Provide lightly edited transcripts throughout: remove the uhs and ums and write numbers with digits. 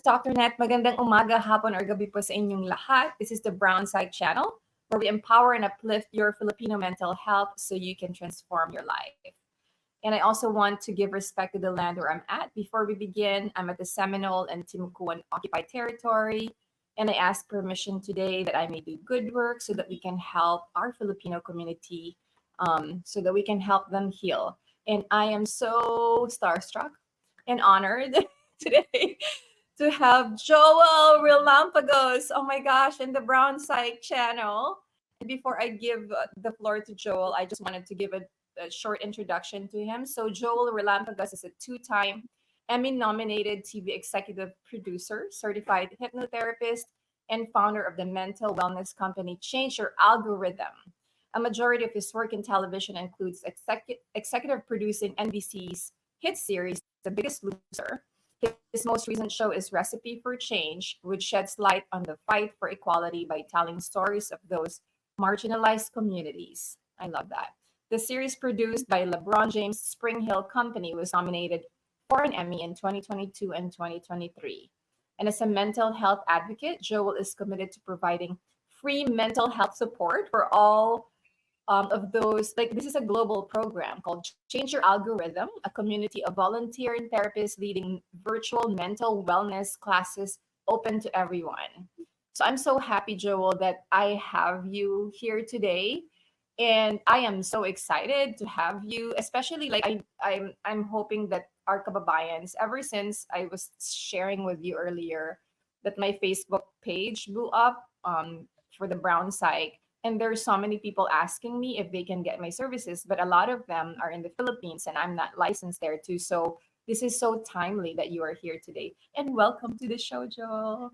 Dr. Net. Magandang umaga, hapon, or gabi po sa inyong lahat. This is the Brown Side Channel, where we empower and uplift your Filipino mental health so you can transform your life. And I also want to give respect to the land where I'm at. Before we begin, I'm at the Seminole and Timucuan occupied territory, and I ask permission today that I may do good work so that we can help our Filipino community, so that we can help them heal. And I am so starstruck and honored today to have Joel Relampagos. Oh my gosh, in the Brown Side channel. And before I give the floor to Joel, I just wanted to give a short introduction to him. So Joel Relampagos is a two-time Emmy-nominated TV executive producer, certified hypnotherapist, and founder of the mental wellness company Changealgorithm. A majority of his work in television includes executive producing NBC's hit series, The Biggest Loser. His most recent show is Recipe for Change, which sheds light on the fight for equality by telling stories of those marginalized communities. I love that. The series, produced by LeBron James' SpringHill company, was nominated for an Emmy in 2022 and 2023. And as a mental health advocate, Joel is committed to providing free mental health support for all of those. Like, this is a global program called Change Your Algorithm, a community of volunteer and therapists leading virtual mental wellness classes open to everyone. So I'm so happy, Joel, that I have you here today. And I am so excited to have you, especially like I'm hoping that our kababayans, ever since I was sharing with you earlier that my Facebook page blew up for the Brown Side, and there's so many people asking me if they can get my services, but a lot of them are in the Philippines and I'm not licensed there too. So this is so timely that you are here today. And welcome to the show, Joel.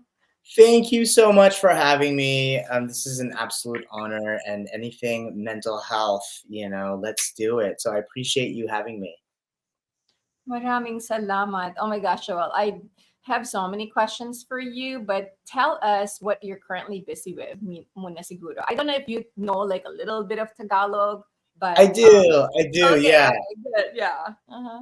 Thank you so much for having me. This is an absolute honor, and anything mental health, let's do it. So I appreciate you having me. Maraming salamat. Oh my gosh, Joel. I have so many questions for you, but tell us what you're currently busy with. Muna siguro. I don't know if you know like a little bit of Tagalog, but I do, okay, yeah. okay, good, yeah. Uh-huh.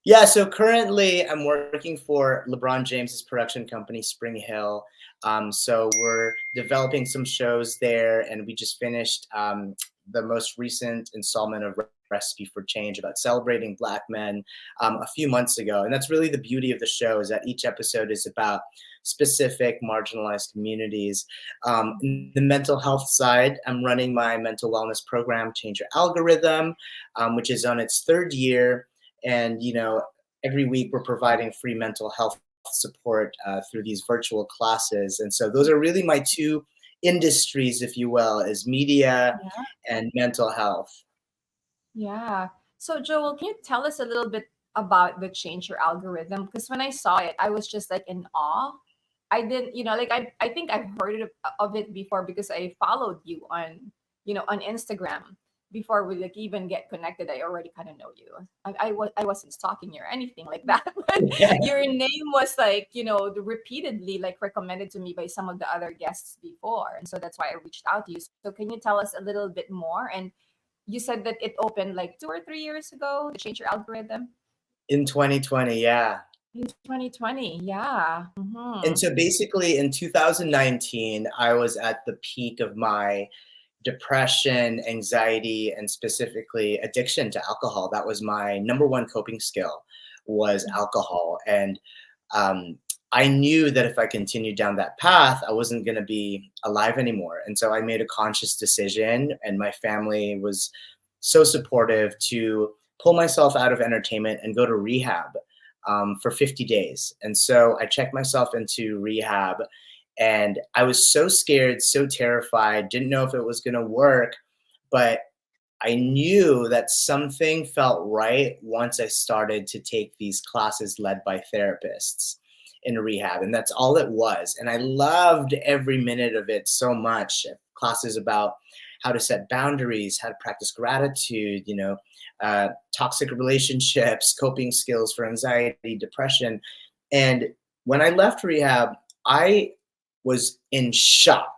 Yeah, so currently I'm working for LeBron James's production company, SpringHill. So we're developing some shows there, and we just finished the most recent installment of Recipe for Change about celebrating Black men a few months ago. And that's really the beauty of the show, is that each episode is about specific marginalized communities. In the mental health side, I'm running my mental wellness program, Change Your Algorithm, which is on its third year. And, every week we're providing free mental health support through these virtual classes. And so those are really my two industries, if you will, is media and mental health. Yeah. So Joel, can you tell us a little bit about the Change Your Algorithm? Because when I saw it, I was just like in awe. I didn't, like I think I've heard of it before because I followed you on, on Instagram before we like even get connected. I already kind of know you. I wasn't stalking you or anything like that, but Yeah. your name was like, repeatedly like recommended to me by some of the other guests before. And so that's why I reached out to you. So can you tell us a little bit more? And you said that it opened like 2 or 3 years ago, the Change Your Algorithm? In 2020, yeah. In 2020, yeah. And so basically in 2019, I was at the peak of my depression, anxiety, and specifically addiction to alcohol. That was my number one coping skill, was alcohol. And I knew that if I continued down that path, I wasn't going to be alive anymore. And so I made a conscious decision, and my family was so supportive, to pull myself out of entertainment and go to rehab for 50 days. And so I checked myself into rehab, and I was so scared, so terrified, didn't know if it was going to work, but I knew that something felt right once I started to take these classes led by therapists in rehab. And that's all it was. And I loved every minute of it so much. Classes about how to set boundaries, how to practice gratitude, toxic relationships, coping skills for anxiety, depression. And when I left rehab, I was in shock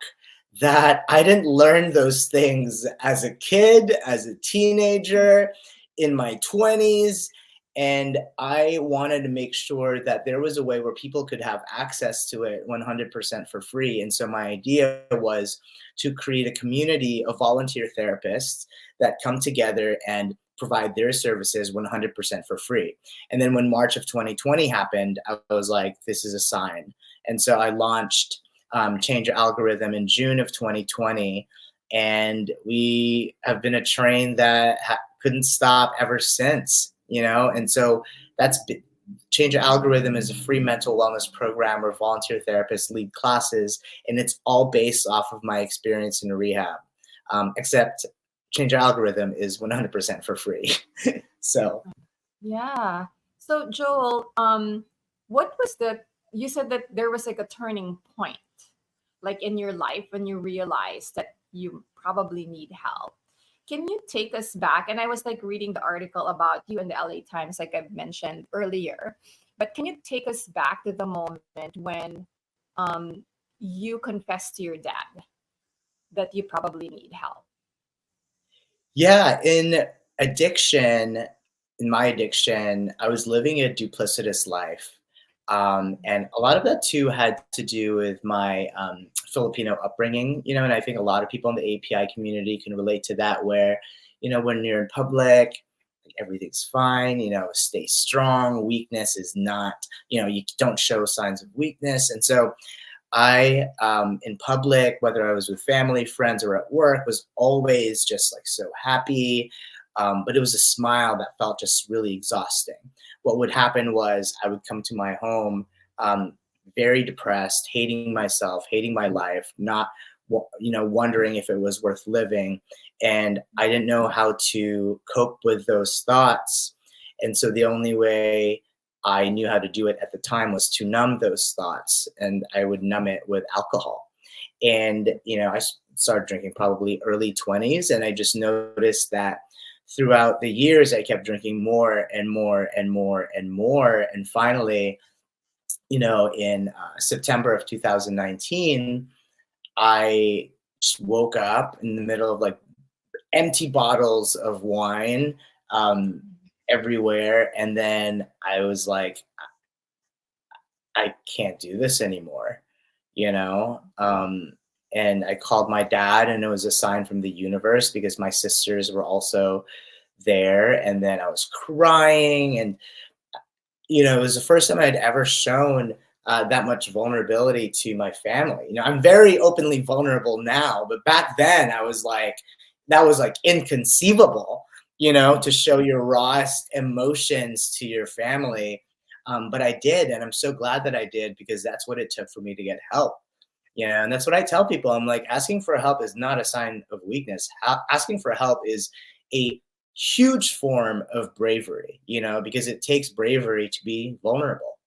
that I didn't learn those things as a kid, as a teenager, in my 20s. And I wanted to make sure that there was a way where people could have access to it 100% for free. And so my idea was to create a community of volunteer therapists that come together and provide their services 100% for free. And then when March of 2020 happened, I was like, this is a sign. And so I launched Changealgorithm in June of 2020. And we have been a train that couldn't stop ever since, you know? And so that's Changealgorithm is a free mental wellness program where volunteer therapists lead classes, and it's all based off of my experience in rehab. Except Changealgorithm is 100% for free. So Yeah. So Joel, what was you said that there was like a turning point, like in your life when you realized that you probably need help. Can you take us back? And I was like reading the article about you in the LA Times, like I mentioned earlier. But can you take us back to the moment when um, you confessed to your dad that you probably need help? yeah, addiction, in my addiction, I was living a duplicitous life. And a lot of that too had to do with my Filipino upbringing, you know, and I think a lot of people in the API community can relate to that, where, you know, when you're in public, everything's fine, you know, stay strong. Weakness is not, you know, you don't show signs of weakness. And so I, in public, whether I was with family, friends, or at work, was always just like so happy. But it was a smile that felt just really exhausting. What would happen was I would come to my home very depressed, hating myself, hating my life, not, you know, wondering if it was worth living. And I didn't know how to cope with those thoughts. And so the only way I knew how to do it at the time was to numb those thoughts, and I would numb it with alcohol. And, you know, I started drinking probably early 20s, and I just noticed that throughout the years, I kept drinking more and more and more and more. And finally, you know, in September of 2019, I just woke up in the middle of like empty bottles of wine everywhere. And then I was like, I can't do this anymore, you know? And I called my dad, and it was a sign from the universe because my sisters were also there. And then I was crying, and, you know, it was the first time I'd ever shown that much vulnerability to my family. You know, I'm very openly vulnerable now, but back then I was like, that was like inconceivable, you know, to show your rawest emotions to your family. But I did, and I'm so glad that I did, because that's what it took for me to get help. You know, and that's what I tell people. I'm like, asking for help is not a sign of weakness. Asking for help is a huge form of bravery, you know, because it takes bravery to be vulnerable.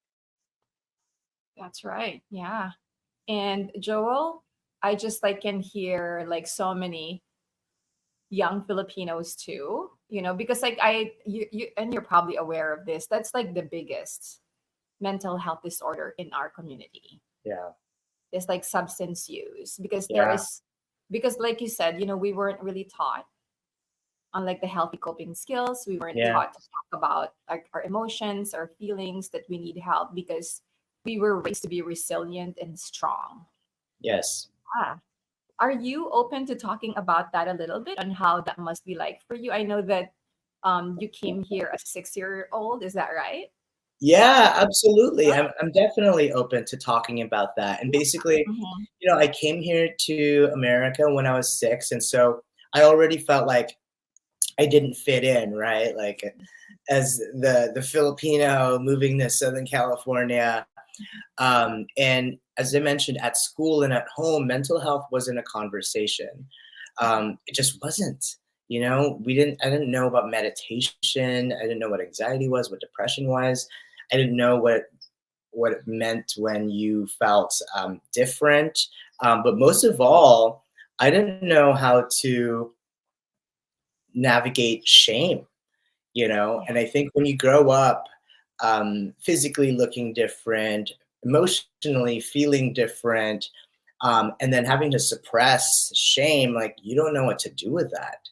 That's right. Yeah. And Joel, I just like can hear like so many young Filipinos too, you know, because like you and you're probably aware of this. That's like the biggest mental health disorder in our community. Yeah. It's like substance use because there Yeah. is because like you said, you know, we weren't really taught on like the healthy coping skills. We weren't Yeah. taught to talk about like our emotions, our feelings that we need help because we were raised to be resilient and strong. Yes. Ah. Are you open to talking about that a little bit on how that must be like for you? I know that you came here as a 6 year old. Is that right? Yeah, absolutely. I'm definitely open to talking about that. And basically, Mhm. you know, I came here to America when I was 6, and so I already felt like I didn't fit in, right? Like, as the Filipino moving to Southern California. And as I mentioned, at school and at home, mental health wasn't a conversation. It just wasn't. You know, I didn't know about meditation. I didn't know what anxiety was, what depression was. I didn't know what it meant when you felt different. But most of all, I didn't know how to navigate shame, you know. Yeah. And I think when you grow up physically looking different, emotionally feeling different, and then having to suppress shame, like, you don't know what to do with that,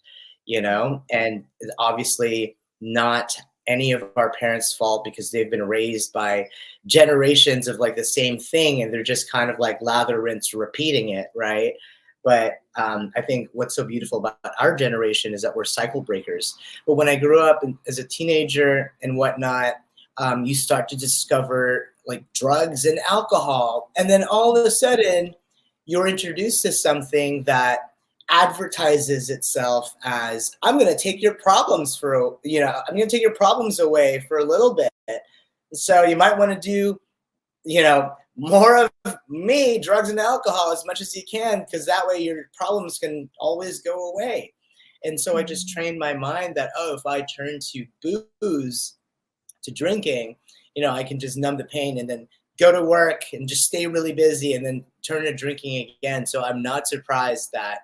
you know. And obviously not any of our parents' fault because they've been raised by generations of like the same thing, and they're just kind of like lather, rinse, repeating it, right? But I think what's so beautiful about our generation is that we're cycle breakers. But when I grew up as a teenager and whatnot, you start to discover like drugs and alcohol, and then all of a sudden you're introduced to something that advertises itself as, I'm going to take your problems I'm going to take your problems away for a little bit. So you might want to do, more of me, drugs and alcohol, as much as you can, because that way your problems can always go away. And so I just trained my mind that, if I turn to booze, to drinking, I can just numb the pain and then go to work and just stay really busy and then turn to drinking again. So I'm not surprised that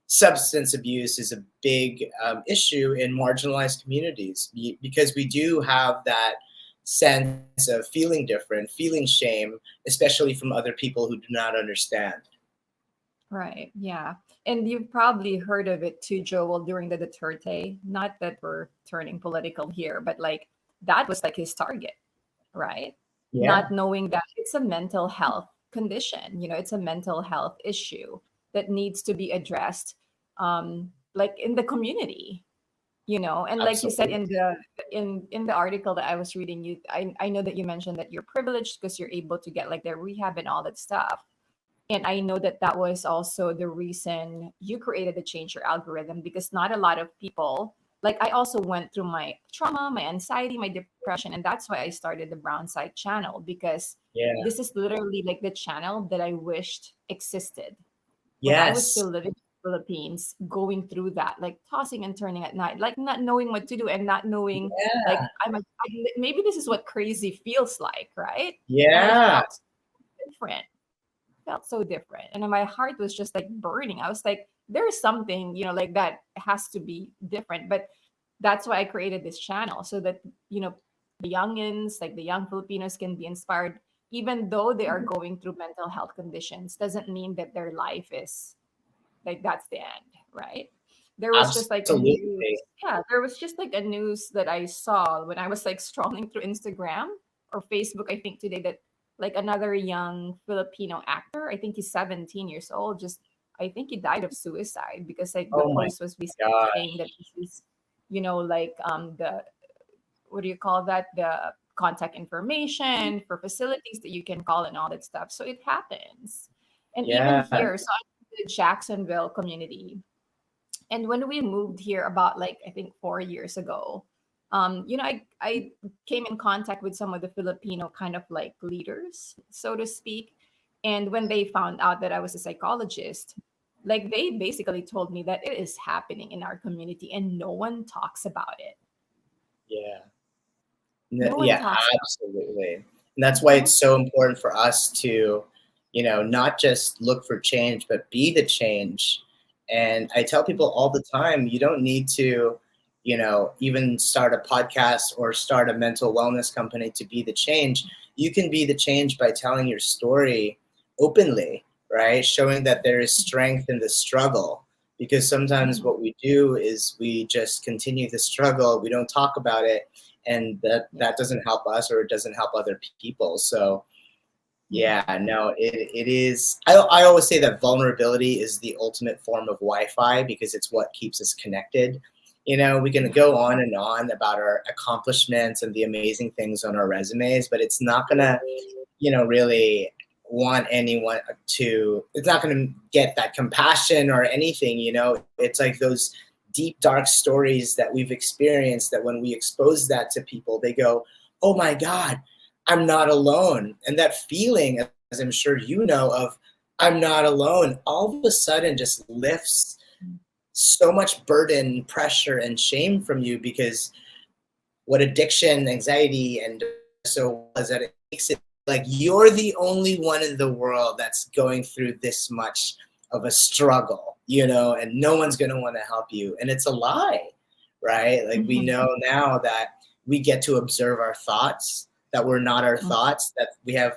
substance abuse is a big issue in marginalized communities, because we do have that sense of feeling different, feeling shame, especially from other people who do not understand. Right. Yeah. And you've probably heard of it too, Joel, during the Duterte. Not that we're turning political here, but like that was like his target, right? Yeah. Not knowing that it's a mental health condition, it's a mental health issue that needs to be addressed, like in the community, and like you said in the article that I was reading, I know that you mentioned that you're privileged because you're able to get like the rehab and all that stuff. And I know that that was also the reason you created the Change Your Algorithm, because not a lot of people, like I also went through my trauma, my anxiety, my depression, and that's why I started the Brown Side channel, because this is literally like the channel that I wished existed when I was still living in the Philippines, going through that, like tossing and turning at night, like not knowing what to do and not knowing, like maybe this is what crazy feels like, right? And I felt different. Felt so different, and my heart was just like burning. I was like, there's something like that has to be different. But that's why I created this channel, so that the youngins, like the young Filipinos, can be inspired. Even though they are going through mental health conditions, doesn't mean that their life is like that's the end, right? There was just like a news, there was just like a news that I saw when I was like scrolling through Instagram or Facebook, I think today, that like another young Filipino actor, I think he's 17 years old, just I think he died of suicide, because like the post was basically saying that this is, like the, what do you call that? The contact information for facilities that you can call and all that stuff. So it happens. And even here, so I'm in the Jacksonville community. And when we moved here about like, I think 4 years ago, I came in contact with some of the Filipino kind of like leaders, so to speak. And when they found out that I was a psychologist, like they basically told me that it is happening in our community and no one talks about it. No one talks absolutely. And that's why it's so important for us to, not just look for change, but be the change. And I tell people all the time, you don't need to, even start a podcast or start a mental wellness company to be the change. You can be the change by telling your story openly, right? Showing that there is strength in the struggle. Because sometimes what we do is we just continue the struggle. We don't talk about it. And that doesn't help us, or it doesn't help other people. So it is. I always say that vulnerability is the ultimate form of Wi-Fi, because it's what keeps us connected. We can go on and on about our accomplishments and the amazing things on our resumes, but it's not gonna, really want anyone to, it's not gonna get that compassion or anything, It's like those deep, dark stories that we've experienced, that when we expose that to people, they go, oh my God, I'm not alone. And that feeling, as I'm sure of I'm not alone, all of a sudden just lifts so much burden, pressure, and shame from you, because what addiction, anxiety, and so was that it makes it like you're the only one in the world that's going through this much of a struggle, and no one's going to want to help you. And it's a lie, right? Like we know now that we get to observe our thoughts, that we're not our thoughts, that we have,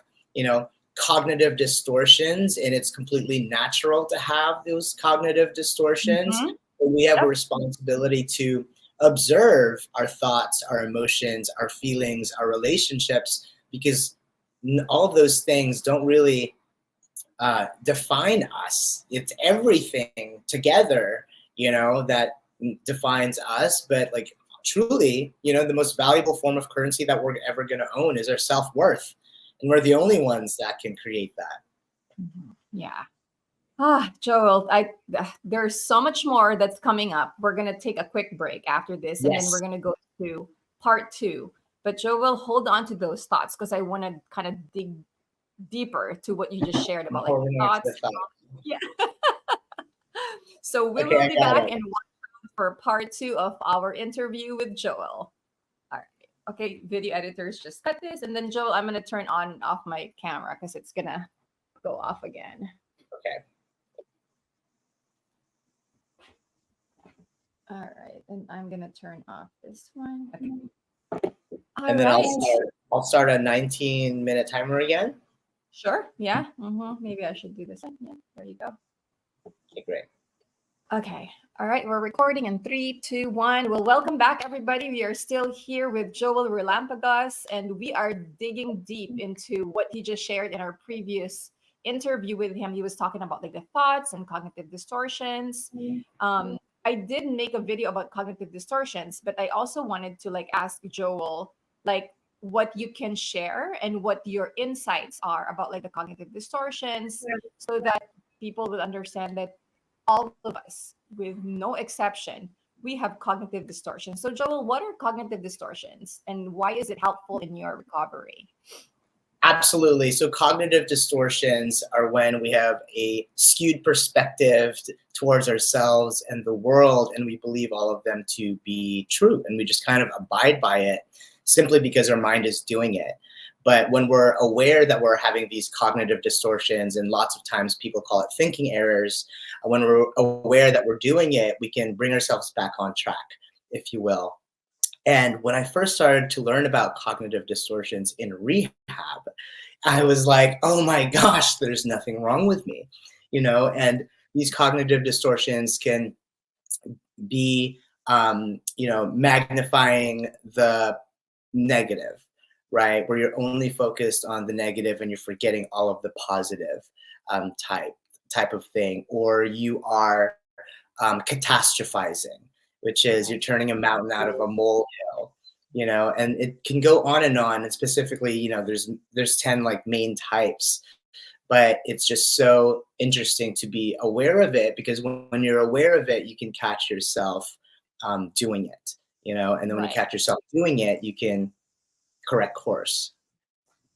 cognitive distortions, and it's completely natural to have those cognitive distortions. But we have a responsibility to observe our thoughts, our emotions, our feelings, our relationships, because all of those things don't really define us. It's everything together, that defines us. But like truly, the most valuable form of currency that we're ever going to own is our self-worth. And we're the only ones that can create that. Yeah. Joel, there's so much more that's coming up. We're gonna take a quick break after this, and then we're gonna go to part 2. But Joel, hold on to those thoughts because I want to kind of dig deeper to what you just shared about like the thoughts. Yeah. So we will be back in for part 2 of our interview with Joel. All right. Okay, video editors, just cut this, and then Joel, I'm gonna turn on and off my camera because it's gonna go off again. Okay. All right, and I'm gonna turn off this one. Okay. And then I'll start a 19-minute timer again. Sure. Yeah. Maybe I should do this. Yeah. There you go. Okay, great. Okay. All right. We're recording in 3, 2, 1. Well, welcome back, everybody. We are still here with Joel Relampagos, and we are digging deep into what he just shared in our previous interview with him. He was talking about like the thoughts and cognitive distortions. I did make a video about cognitive distortions, but I also wanted to like ask Joel, like what you can share and what your insights are about like the cognitive distortions, so that people will understand that all of us, with no exception, we have cognitive distortions. So Joel, what are cognitive distortions and why is it helpful in your recovery? Absolutely. So cognitive distortions are when we have a skewed perspective towards ourselves and the world, and we believe all of them to be true, and we just kind of abide by it simply because our mind is doing it. But when we're aware that we're having these cognitive distortions, and lots of times people call it thinking errors, when we're aware that we're doing it, we can bring ourselves back on track, if you will. And when I first started to learn about cognitive distortions in rehab, I was like, oh my gosh, there's nothing wrong with me, and these cognitive distortions can be, magnifying the negative, right? Where you're only focused on the negative and you're forgetting all of the positive type of thing. Or you are catastrophizing, which is you're turning a mountain out of a molehill, and it can go on. And specifically, there's 10 like main types, but it's just so interesting to be aware of it, because when you're aware of it, you can catch yourself doing it, and then when you catch yourself doing it, you can correct course.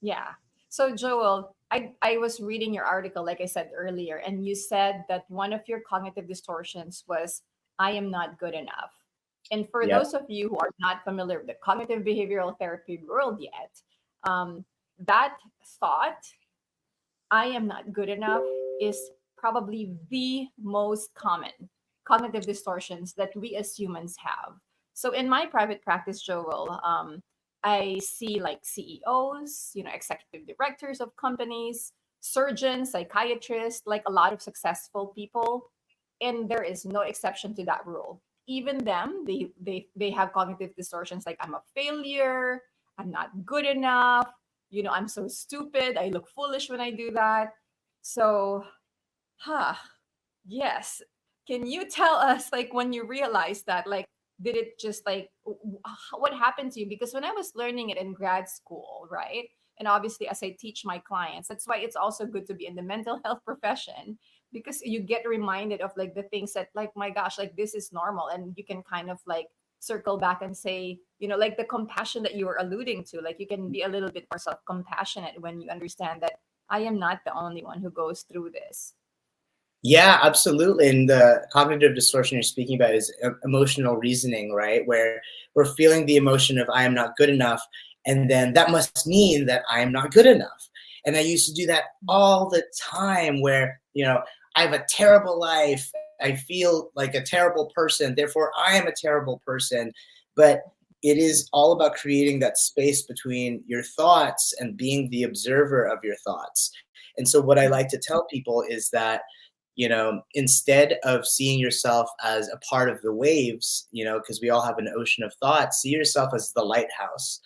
Yeah. So Joel, I was reading your article, like I said earlier, and you said that one of your cognitive distortions was, I am not good enough. And for those of you who are not familiar with the cognitive behavioral therapy world yet, that thought, I am not good enough, is probably the most common cognitive distortions that we as humans have. So in my private practice, Joel, I see like CEOs, executive directors of companies, surgeons, psychiatrists, like a lot of successful people, and there is no exception to that rule. Even them, they have cognitive distortions like, I'm a failure, I'm not good enough, I'm so stupid, I look foolish when I do that. So, yes. Can you tell us, like, when you realized that, like, did it just like, what happened to you? Because when I was learning it in grad school, right? And obviously, as I teach my clients, that's why it's also good to be in the mental health profession, because you get reminded of like the things that, like, my gosh, like this is normal. And you can kind of like circle back and say, like the compassion that you were alluding to, like you can be a little bit more self-compassionate when you understand that I am not the only one who goes through this. Yeah, absolutely. And the cognitive distortion you're speaking about is emotional reasoning, right? Where we're feeling the emotion of I am not good enough, and then that must mean that I am not good enough. And I used to do that all the time, where, I have a terrible life, I feel like a terrible person, therefore I am a terrible person. But it is all about creating that space between your thoughts and being the observer of your thoughts. And so what I like to tell people is that instead of seeing yourself as a part of the waves, because we all have an ocean of thoughts, see yourself as the lighthouse.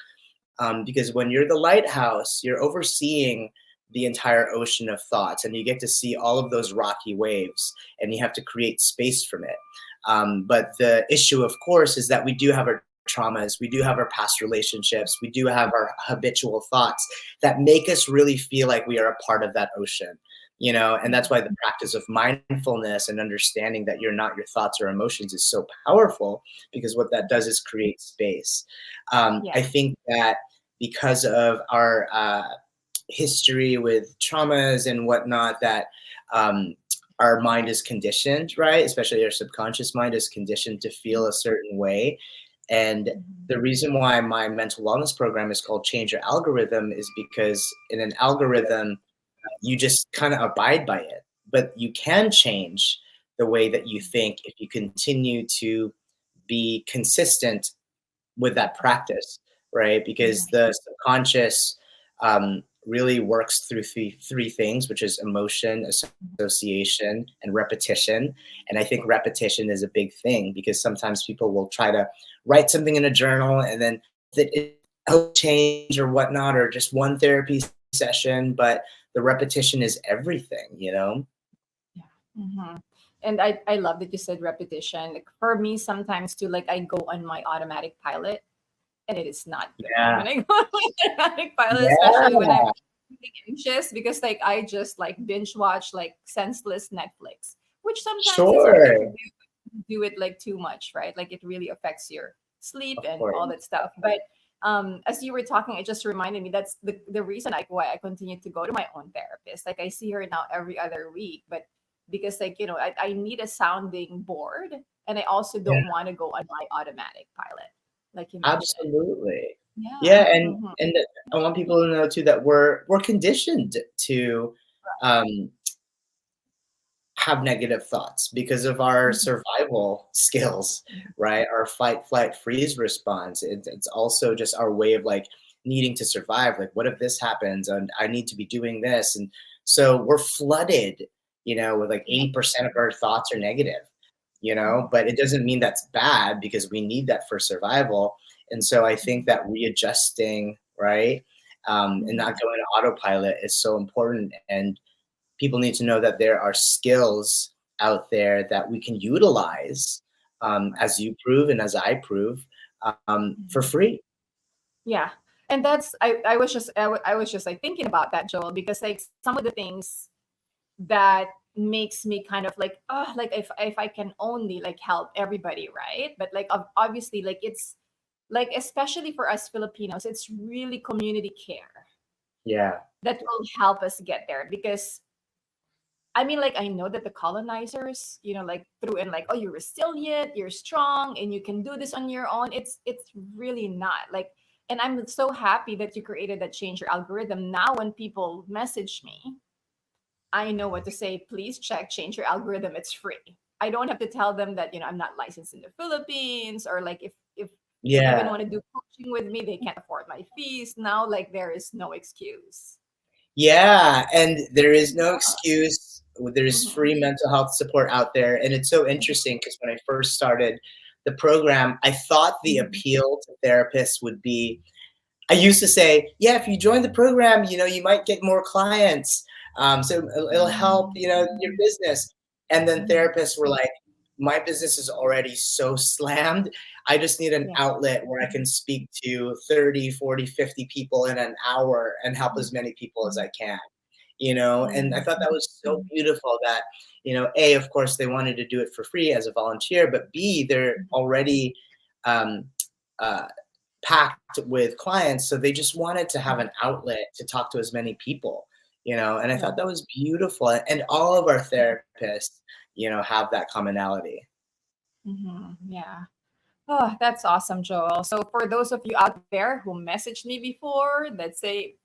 Because when you're the lighthouse, you're overseeing the entire ocean of thoughts, and you get to see all of those rocky waves, and you have to create space from it. But the issue, of course, is that we do have our traumas, we do have our past relationships, we do have our habitual thoughts that make us really feel like we are a part of that ocean. And that's why the practice of mindfulness and understanding that you're not your thoughts or emotions is so powerful, because what that does is create space. I think that because of our history with traumas and whatnot, that our mind is conditioned, right? Especially our subconscious mind is conditioned to feel a certain way. And the reason why my mental wellness program is called Change Your Algorithm is because in an algorithm, you just kind of abide by it, but you can change the way that you think if you continue to be consistent with that practice, right? Because the subconscious really works through three things, which is emotion, association, and repetition. And I think repetition is a big thing, because sometimes people will try to write something in a journal and then it change or whatnot, or just one therapy session, but the repetition is everything. Yeah. And I love that you said repetition. Like for me, sometimes too, like I go on my automatic pilot, and it is not good when I go on my automatic pilot, especially when I'm anxious, because like I just like binge watch like senseless Netflix, which sometimes it's okay to do it like too much, right? Like it really affects your sleep and all that stuff. But as you were talking, it just reminded me that's the reason why I continue to go to my own therapist. Like I see her now every other week, but because like I need a sounding board, and I also don't want to go on my automatic pilot, like you mentioned. Absolutely. Yeah, and I want people to know too that we're conditioned to have negative thoughts because of our survival skills, right? Our fight, flight, freeze response. It's also just our way of like needing to survive. Like, what if this happens? And I need to be doing this. And so we're flooded, with like 80% of our thoughts are negative, but it doesn't mean that's bad, because we need that for survival. And so I think that readjusting, right, and not going to autopilot is so important. And people need to know that there are skills out there that we can utilize, as you prove and as I prove, for free. Yeah. And that's I was just I was just like thinking about that, Joel, because like some of the things that makes me kind of like, oh, like if I can only like help everybody, right? But like obviously like it's like, especially for us Filipinos, it's really community care that will help us get there. Because I mean, like I know that the colonizers, like threw in like, oh, you're resilient, you're strong, and you can do this on your own. It's really not like. And I'm so happy that you created that Change Your Algorithm. Now when people message me, I know what to say. Please check Change Your Algorithm. It's free. I don't have to tell them that I'm not licensed in the Philippines, or like if they even want to do coaching with me, they can't afford my fees. Now like there is no excuse. Yeah, and there is no excuse. There's free mental health support out there. And it's so interesting because when I first started the program, I thought the appeal to therapists would be, I used to say, yeah, if you join the program, you might get more clients. So it'll help, your business. And then therapists were like, my business is already so slammed. I just need an outlet where I can speak to 30, 40, 50 people in an hour and help as many people as I can. And I thought that was so beautiful that, A, of course, they wanted to do it for free as a volunteer, but B, they're already packed with clients. So they just wanted to have an outlet to talk to as many people, and I thought that was beautiful. And all of our therapists, have that commonality. Yeah. Oh, that's awesome, Joel. So for those of you out there who messaged me before that say,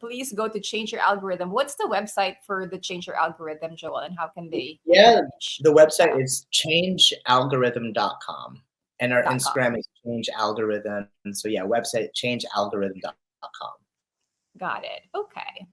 please go to Change Your Algorithm. What's the website for the Change Your Algorithm, Joel, and how can they reach the website is changealgorithm.com, and our Instagram is changealgorithm. So yeah, website changealgorithm.com. Got it. Okay.